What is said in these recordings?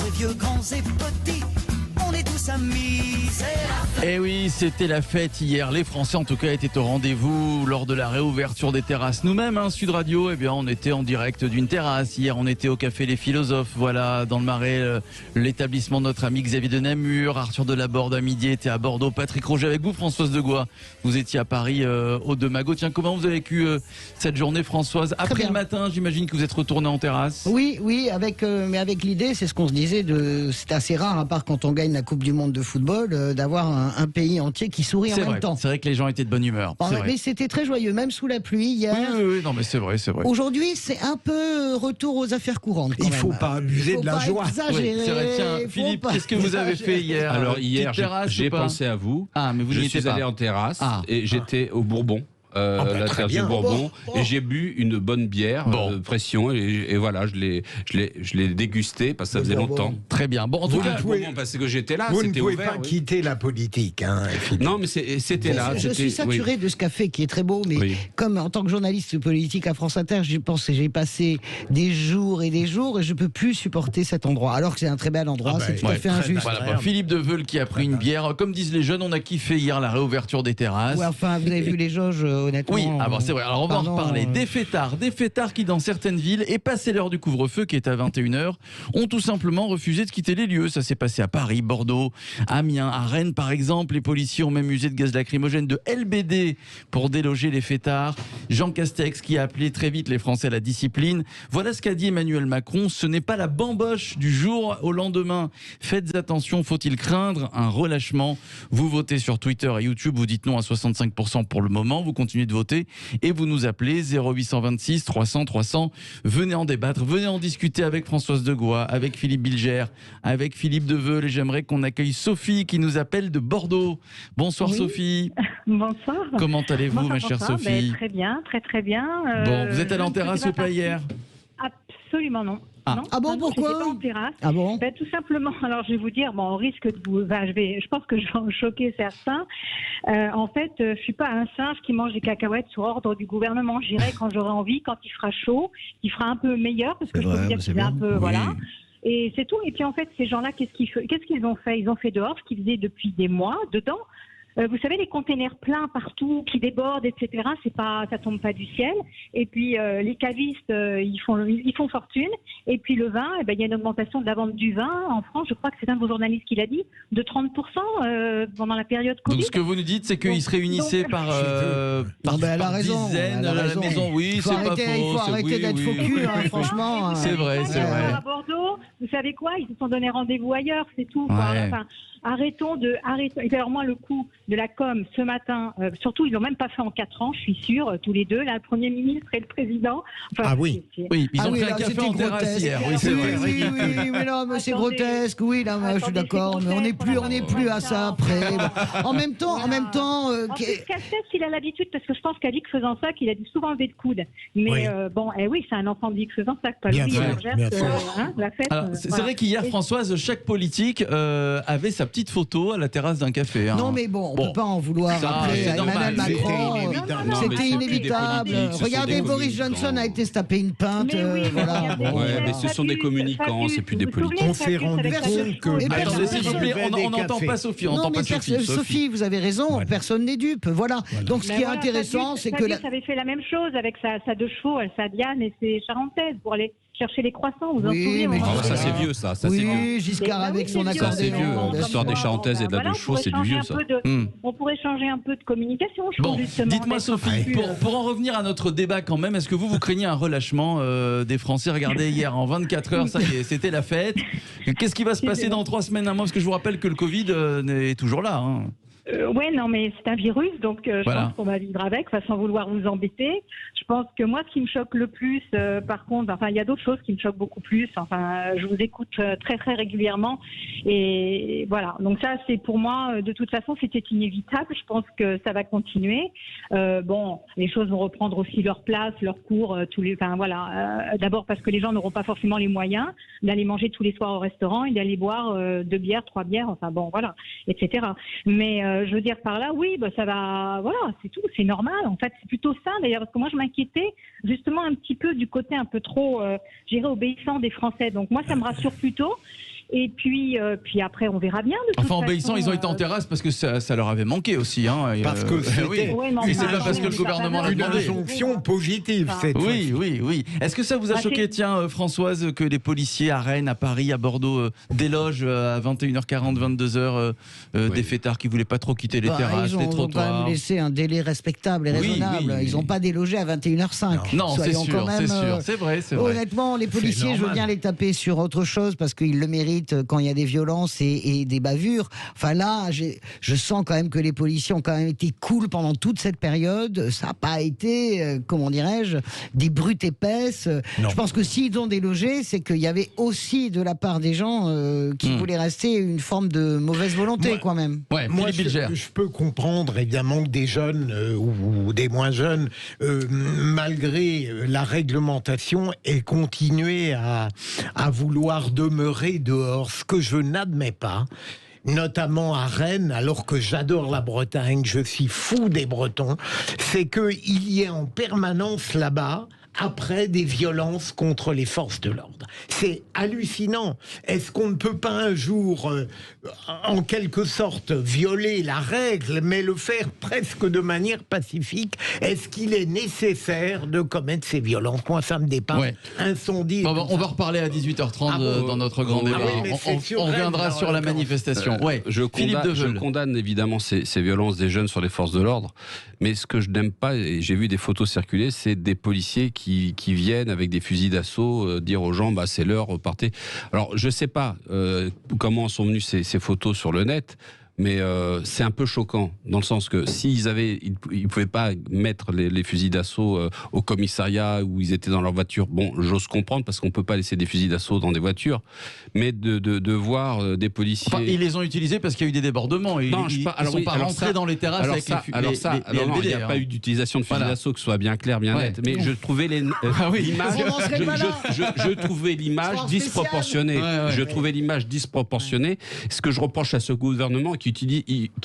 et vieux, grands et petits, on est tous amis, c'est la fête. Eh oui, c'était la fête hier. Les Français, en tout cas, étaient au rendez-vous lors de la réouverture des terrasses. Nous-mêmes, Sud Radio, eh bien, on était en direct d'une terrasse. Hier, on était au Café Les Philosophes, voilà, dans le Marais, l'établissement de notre ami Xavier de Namur. Arthur Delaborde à midi était à Bordeaux. Patrick Roger avec vous, Françoise Degois. Vous étiez à Paris, au De Magot. Tiens, comment vous avez vécu cette journée, Françoise? Après le matin, j'imagine que vous êtes retournée en terrasse. Oui, mais avec l'idée, c'est ce qu'on se disait, c'est assez rare, à part quand on gagne la Coupe du Monde de football, d'avoir un pays entier qui sourit en même temps. C'est vrai que les gens étaient de bonne humeur. Mais c'était très joyeux, même sous la pluie hier. Oui, non, mais c'est vrai. Aujourd'hui, c'est un peu retour aux affaires courantes. Il ne faut pas abuser de la joie. Exagérer, oui, c'est vrai. Tiens, Philippe, qu'est-ce que vous avez fait hier? Alors hier, j'ai pensé à vous. Ah, mais vous je n'y étiez suis pas. allé en terrasse et j'étais au Bourbon. La terrasse du Bourbon, et j'ai bu une bonne bière pression et voilà, je l'ai dégusté parce que ça faisait longtemps. Très bien. Bon, en tout cas, parce que j'étais là, vous c'était ne pouvez ouvert, pas quitter la politique. Non, mais c'était là. Je suis saturé de ce café qui est très beau, mais comme en tant que journaliste politique à France Inter, je pense que j'ai passé des jours et je peux plus supporter cet endroit. Alors que c'est un très bel endroit, c'est tout à fait injuste. Voilà, Philippe Deveul qui a pris une bière. Comme disent les jeunes, on a kiffé hier la réouverture des terrasses. Ouais, enfin, vous avez vu les jauges, honnêtement. Oui, c'est vrai. Alors on va en reparler. Des fêtards qui, dans certaines villes, et passé l'heure du couvre-feu qui est à 21h, ont tout simplement refusé de quitter les lieux. Ça s'est passé à Paris, Bordeaux, Amiens, à Rennes par exemple. Les policiers ont même usé de gaz lacrymogène, de LBD pour déloger les fêtards. Jean Castex qui a appelé très vite les Français à la discipline. Voilà ce qu'a dit Emmanuel Macron. Ce n'est pas la bamboche du jour au lendemain. Faites attention, faut-il craindre un relâchement? Vous votez sur Twitter et YouTube, vous dites non à 65% pour le moment. Vous continuez de voter. Et vous nous appelez 0826 300 300. Venez en débattre, venez en discuter avec Françoise Degois, avec Philippe Bilger, avec Philippe Deveul. Et j'aimerais qu'on accueille Sophie qui nous appelle de Bordeaux. Bonsoir Sophie. Bonsoir. Comment allez-vous, ma chère Sophie? Très bien, très bien. Bon, vous êtes allée en terrasse ou pas hier? Absolument non. Non, bon, pourquoi? J'étais pas en terrasse. Ah bon? Tout simplement. Alors je vais vous dire, on risque de vous. Je pense que je vais en choquer certains. En fait, je suis pas un singe qui mange des cacahuètes sur ordre du gouvernement. J'irai quand j'aurai envie, quand il fera chaud, il fera un peu meilleur parce que je peux vous dire qu'il est un peu voilà. Et c'est tout. Et puis en fait, ces gens-là, qu'est-ce qu'ils ont fait? Ils ont fait dehors ce qu'ils faisaient depuis des mois dedans. Vous savez, les containers pleins partout, qui débordent, etc. Ça tombe pas du ciel. Et puis les cavistes, ils font fortune. Et puis le vin, il y a une augmentation de la vente du vin en France. Je crois que c'est un de vos journalistes qui l'a dit, de 30% pendant la période Covid. Donc ce que vous nous dites, c'est qu'ils se réunissaient par dizaines à la maison. Oui, c'est pas faux. Il faut arrêter d'être faux cul, franchement. C'est vrai. À Bordeaux, vous savez quoi? Ils se sont donné rendez-vous ailleurs, c'est tout. Enfin, arrêtons. Et alors moi, le coup de la com ce matin, surtout, ils l'ont même pas fait en 4 ans, je suis sûre, tous les deux, là, le Premier ministre et le Président. Enfin, Oui, ils ont fait un café en terrasse hier. Oui, c'est vrai. Oui, mais non, mais c'est grotesque. Oui, là, je suis d'accord. Mais on n'est plus à ça après. En même temps. En plus, Castex, il a l'habitude, parce que je pense qu'Alix faisant ça, qu'il a dû souvent lever le coude. Mais c'est un enfant d'Alix faisant ça, pas lui. La fête. C'est vrai qu'hier, Françoise, chaque politique avait sa petite photo à la terrasse d'un café. Non, mais bon, on ne peut pas en vouloir après à Emmanuel Macron. C'était inévitable. Regardez, Boris Johnson a été se taper une pinte. Mais ce sont des communicants, c'est plus des politiques. On s'est rendu compte que... Attendez, s'il vous plaît, on n'entend pas Sophie. Sophie, vous avez raison, personne n'est dupe. Voilà. Donc ce qui est intéressant, c'est que... Fabius avait fait la même chose avec sa 2 chevaux, sa Diane et ses Charentaises pour aller chercher les croissants, vous en souvenez? Ça c'est vieux, ça. Oui, Giscard avec son accordéon. Ça c'est vieux. L'histoire des Charentaises et de la 2 chevaux, c'est du vieux, ça. On pourrait changer un peu de communication, je trouve, justement. Dites-moi, Sophie, pour en revenir à notre débat quand même, est-ce que vous craignez un relâchement des Français? Regardez, hier, en 24 heures, ça y est, c'était la fête. Qu'est-ce qui va se passer dans 3 semaines, un mois? Parce que je vous rappelle que le Covid est toujours là. Non, mais c'est un virus, donc je pense qu'on va vivre avec, sans vouloir vous embêter. Je pense que moi, ce qui me choque le plus, par contre, il y a d'autres choses qui me choquent beaucoup plus. Je vous écoute très très régulièrement, et voilà. Donc ça, c'est pour moi, de toute façon, c'était inévitable. Je pense que ça va continuer. Les choses vont reprendre aussi leur place, leur cours, d'abord parce que les gens n'auront pas forcément les moyens d'aller manger tous les soirs au restaurant et d'aller boire 2 bières, 3 bières, etc. Mais je veux dire par là, ça va, c'est tout, c'est normal. En fait, c'est plutôt ça d'ailleurs, parce que moi je m'inquiétais justement un petit peu du côté un peu trop, obéissant des Français. Donc moi, ça me rassure plutôt. Et puis après, on verra bien. Enfin, obéissant, ils ont été en terrasse parce que ça leur avait manqué aussi. Hein, parce que oui. Et c'est pas parce que le gouvernement l'a demandé. Une injonction positive, cette Oui, oui, oui. Est-ce que ça vous a choqué, tiens, Françoise, que les policiers à Rennes, à Paris, à Bordeaux délogent à 21h40, 22h des fêtards qui voulaient pas trop quitter les terrasses, les trottoirs? Ils ont quand même laissé un délai respectable et raisonnable. Ils n'ont pas délogé à 21h05. Non, c'est sûr, c'est sûr. C'est vrai, c'est vrai. Honnêtement, les policiers, je veux bien les taper sur autre chose parce qu'ils le méritent quand il y a des violences et des bavures. Enfin là, je sens quand même que les policiers ont quand même été cool pendant toute cette période. Ça n'a pas été, comment dirais-je, des brutes épaisses. Je pense que s'ils ont délogé, c'est qu'il y avait aussi de la part des gens qui voulaient rester une forme de mauvaise volonté, quand même. Ouais, moi, je peux comprendre évidemment que des jeunes ou des moins jeunes, malgré la réglementation, aient continué à vouloir demeurer dehors. Ce que je n'admets pas, notamment à Rennes, alors que j'adore la Bretagne, je suis fou des Bretons, c'est qu'il y ait en permanence là-bas, après, des violences contre les forces de l'ordre. C'est hallucinant. Est-ce qu'on ne peut pas un jour, en quelque sorte, violer la règle, mais le faire presque de manière pacifique? Est-ce qu'il est nécessaire de commettre ces violences? Moi, ça me dépasse. Incendie. Bon, on va reparler à 18h30 dans notre grand débat. On reviendra sur la manifestation. Je condamne évidemment ces violences des jeunes sur les forces de l'ordre, mais ce que je n'aime pas, et j'ai vu des photos circuler, c'est des policiers qui viennent avec des fusils d'assaut dire aux gens c'est l'heure, repartez. Alors je sais pas comment sont venues ces photos sur le net, mais c'est un peu choquant dans le sens que ils pouvaient pas mettre les fusils d'assaut au commissariat où ils étaient dans leur voiture. Bon, j'ose comprendre parce qu'on peut pas laisser des fusils d'assaut dans des voitures, mais de voir des policiers. Enfin, ils les ont utilisés parce qu'il y a eu des débordements. Ils sont pas rentrés dans les terrasses avec les LBD. Il n'y a pas eu d'utilisation de fusils d'assaut, que ce soit bien clair, bien net. Mais je trouvais l'image, je trouvais l'image disproportionnée. Je trouvais l'image disproportionnée. Ce que je reproche à ce gouvernement qui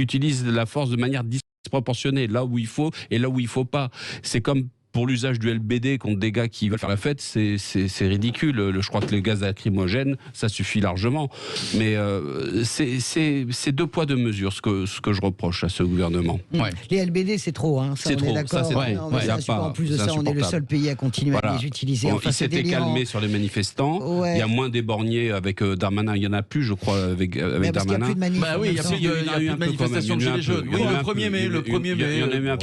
utilise la force de manière disproportionnée, là où il faut et là où il faut pas. C'est comme pour l'usage du LBD contre des gars qui veulent faire la fête, c'est ridicule. Je crois que les gaz lacrymogènes, ça suffit largement. Mais c'est deux poids, deux mesures, ce que je reproche à ce gouvernement. Les LBD, c'est trop. C'est trop. En plus de ça, on est le seul pays à continuer à les utiliser. Il s'était calmé sur les manifestants. Il y a moins des borniers avec Darmanin. Il n'y en a plus, je crois, avec Darmanin. Il n'y a plus de manifestation de gilets jaunes. Oui, le 1er mai,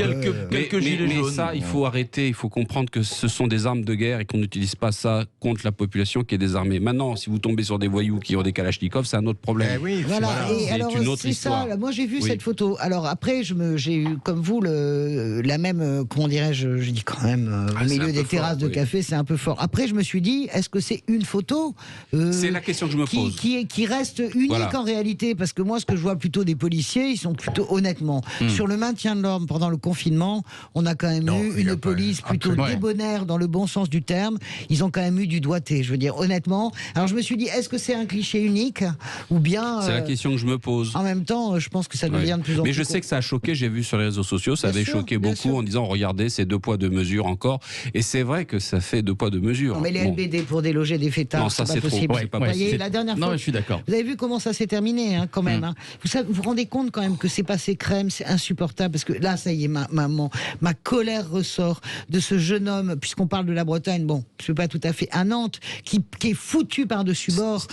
quelques gilets jaunes. Mais ça, il faut arrêter. Il faut comprendre que ce sont des armes de guerre et qu'on n'utilise pas ça contre la population qui est désarmée. Maintenant, si vous tombez sur des voyous qui ont des kalachnikovs, c'est un autre problème. C'est une autre histoire. Ça, moi, j'ai vu cette photo. Alors après, j'ai eu, comme vous, la même, comment dirais-je, je dis quand même, au milieu des terrasses de café, c'est un peu fort. Après, je me suis dit, est-ce que c'est une photo c'est la question que je me pose. Qui reste unique en réalité? Parce que moi, ce que je vois plutôt des policiers, ils sont plutôt, honnêtement, sur le maintien de l'ordre pendant le confinement, on a quand même eu une police plutôt débonnaire dans le bon sens du terme. Ils ont quand même eu du doigté, je veux dire, honnêtement. Alors je me suis dit, est-ce que c'est un cliché unique ou bien... C'est la question que je me pose. En même temps, je pense que ça devient de plus en plus... Mais je sais que ça a choqué, j'ai vu sur les réseaux sociaux, ça avait choqué beaucoup en disant, regardez, c'est deux poids, deux mesures encore. Et c'est vrai que ça fait deux poids, deux mesures. Non, mais les LBD pour déloger des fêtards, c'est pas possible. C'est pas possible. La dernière fois, non, je suis d'accord. Vous avez vu comment ça s'est terminé, quand même. Vous vous rendez compte quand même que c'est passé crème, c'est insupportable, parce que là, ça y est, ma colère ressort de ce jeune homme, puisqu'on parle de la Bretagne, bon, je ne suis pas tout à fait à Nantes, qui est foutu par-dessus bord.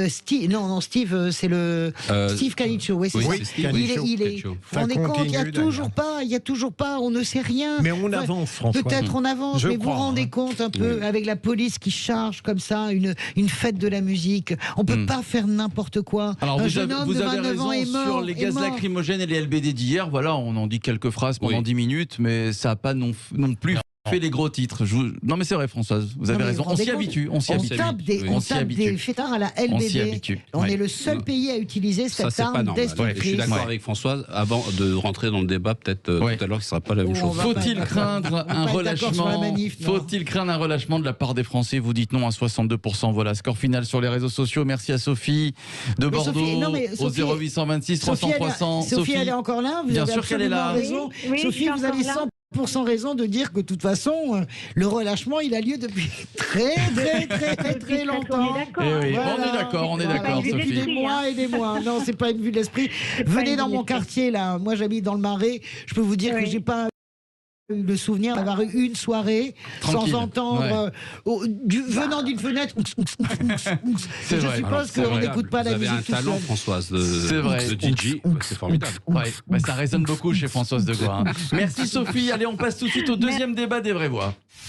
Steve, c'est le Steve Canicho. Oui, c'est ça. Il est. Vous vous rendez compte, il y a toujours pas, on ne sait rien. Mais on avance, François. Peut-être on avance, mais vous vous rendez compte un peu avec la police qui charge comme ça une fête de la musique. On peut pas faire n'importe quoi. Alors vous avez raison sur les gaz lacrymogènes et les LBD d'hier. Voilà, on en dit quelques phrases pendant 10 minutes, mais ça n'a pas non plus fait les gros titres. Non mais c'est vrai, Françoise, vous avez raison. On s'y habitue. On tape des fêtards à la LBD. On est le seul pays à utiliser cette arme destructrice. Je suis d'accord avec Françoise. Avant de rentrer dans le débat, peut-être tout à l'heure, ce ne sera pas la même chose. Faut-il craindre un relâchement? Faut-il craindre un relâchement de la part des Français? Vous dites non à 62%. Voilà, score final sur les réseaux sociaux. Merci à Sophie de Bordeaux au 0826 300 300. Sophie, elle est encore là. Bien sûr qu'elle est là. Sophie, vous avez 100% % raison de dire que de toute façon, le relâchement, il a lieu depuis très longtemps. On est d'accord, Depuis Sophie. des mois et des mois. Non, c'est pas une vue de l'esprit. Venez dans mon quartier, là. Moi, j'habite dans le Marais. Je peux vous dire que j'ai pas eu le souvenir d'avoir eu une soirée Tranquille. sans entendre venant d'une fenêtre. C'est vrai. Je suppose qu'on n'écoute pas la musique. Vous avez un tout talent, seul. Françoise, C'est vrai. de DJ. C'est formidable. Ouais, ça résonne beaucoup chez Françoise Degois. Merci Sophie. Allez, on passe tout de suite au deuxième débat des vraies voix.